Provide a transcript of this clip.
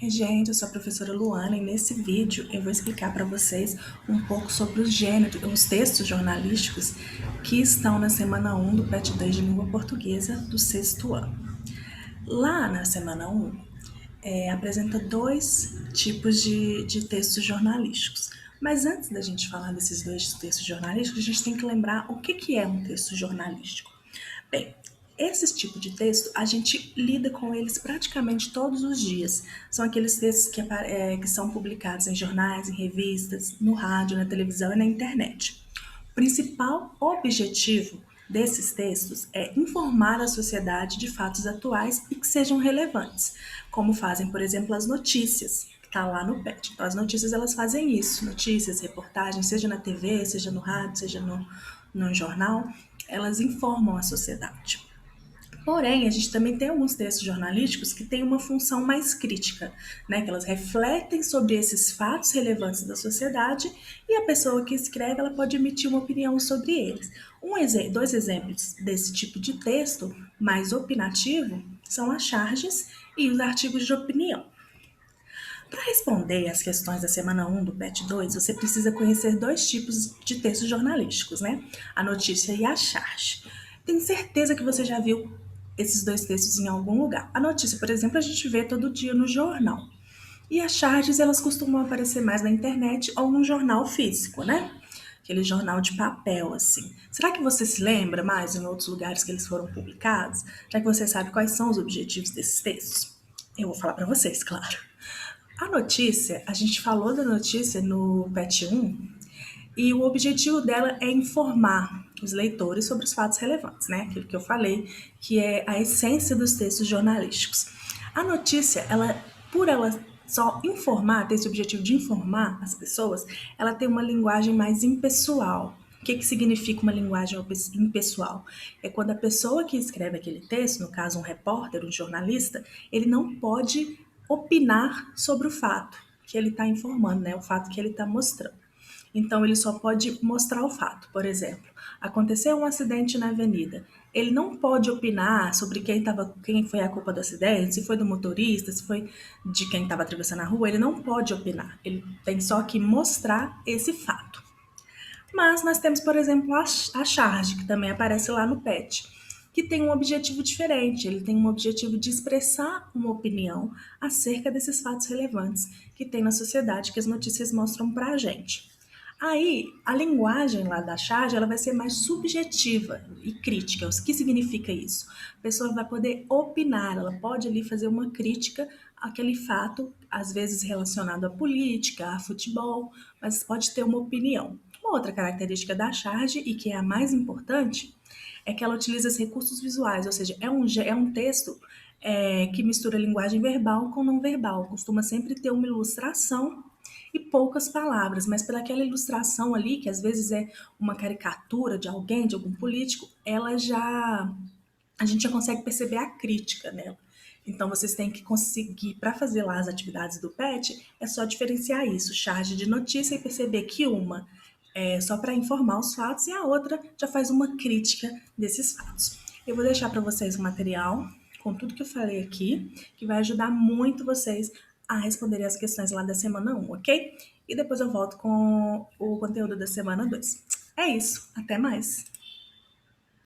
Gente, eu sou a professora Luana e nesse vídeo eu vou explicar para vocês um pouco sobre os gêneros, os textos jornalísticos que estão na semana 1 do PET 2 de Língua Portuguesa do sexto ano. Lá na semana 1, apresenta dois tipos de textos jornalísticos. Mas antes da gente falar desses dois textos jornalísticos, a gente tem que lembrar o que é um texto jornalístico. Bem, esse tipo de texto, a gente lida com eles praticamente todos os dias. São aqueles textos que são publicados em jornais, em revistas, no rádio, na televisão e na internet. O principal objetivo desses textos é informar a sociedade de fatos atuais e que sejam relevantes, como fazem, por exemplo, as notícias, que está lá no PET. Então, as notícias, elas fazem isso, notícias, reportagens, seja na TV, seja no rádio, seja no jornal, elas informam a sociedade. Porém, a gente também tem alguns textos jornalísticos que têm uma função mais crítica, né? Que elas refletem sobre esses fatos relevantes da sociedade e a pessoa que escreve ela pode emitir uma opinião sobre eles. Dois exemplos desse tipo de texto mais opinativo são as charges e os artigos de opinião. Para responder às questões da semana 1 do PET 2, você precisa conhecer dois tipos de textos jornalísticos, né? A notícia e a charge. Tenho certeza que você já viu esses dois textos em algum lugar. A notícia, por exemplo, a gente vê todo dia no jornal. E as charges, elas costumam aparecer mais na internet ou num jornal físico, né? Aquele jornal de papel, assim. Será que você se lembra mais em outros lugares que eles foram publicados? Já que você sabe quais são os objetivos desses textos? Eu vou falar para vocês, claro. A notícia, a gente falou da notícia no PET 1 e o objetivo dela é informar os leitores sobre os fatos relevantes, né? Aquilo que eu falei, que é a essência dos textos jornalísticos. A notícia, por ela só informar, ter esse objetivo de informar as pessoas, ela tem uma linguagem mais impessoal. O que significa uma linguagem impessoal? É quando a pessoa que escreve aquele texto, no caso um repórter, um jornalista, ele não pode opinar sobre o fato que ele está informando, né? O fato que ele está mostrando. Então, ele só pode mostrar o fato. Por exemplo, aconteceu um acidente na avenida. Ele não pode opinar sobre quem foi a culpa do acidente, se foi do motorista, se foi de quem estava atravessando a rua. Ele não pode opinar. Ele tem só que mostrar esse fato. Mas nós temos, por exemplo, a charge, que também aparece lá no PET, que tem um objetivo diferente. Ele tem um objetivo de expressar uma opinião acerca desses fatos relevantes que tem na sociedade, que as notícias mostram para a gente. Aí, a linguagem lá da charge, ela vai ser mais subjetiva e crítica. O que significa isso? A pessoa vai poder opinar, ela pode ali fazer uma crítica àquele fato, às vezes relacionado à política, a futebol, mas pode ter uma opinião. Uma outra característica da charge, e que é a mais importante, é que ela utiliza os recursos visuais, ou seja, é um texto que mistura linguagem verbal com não verbal. Costuma sempre ter uma ilustração e poucas palavras, mas pelaquela ilustração ali, que às vezes é uma caricatura de alguém, de algum político, a gente já consegue perceber a crítica nela. Então vocês têm que conseguir, para fazer lá as atividades do PET, é só diferenciar isso, charge de notícia e perceber que uma é só para informar os fatos e a outra já faz uma crítica desses fatos. Eu vou deixar para vocês o material com tudo que eu falei aqui, que vai ajudar muito vocês a responderem as questões lá da semana 1, ok? E depois eu volto com o conteúdo da semana 2. É isso, até mais!